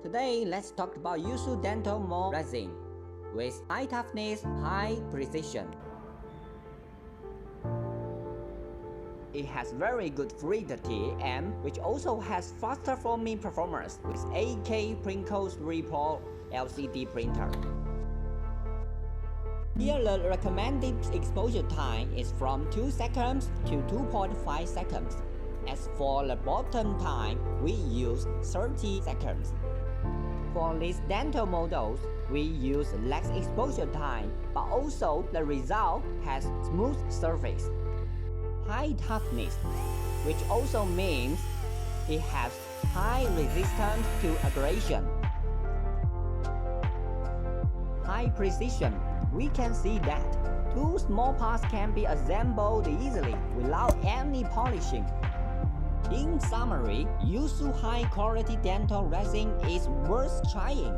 Today, let's talk about YOUSU dental mold resin with high toughness, high precision. It has very good fluidity and which also has faster forming performance with 8K Princo's Repro LCD printer. Here the recommended exposure time is from 2 seconds to 2.5 seconds. As for the bottom time, we use 30 seconds. For these dental models, we use less exposure time, but also the result has smooth surface. High toughness, which also means it has high resistance to abrasion. High precision, we can see that 2 small parts can be assembled easily without any polishing. In summary, YOUSU high quality dental resin is worth trying.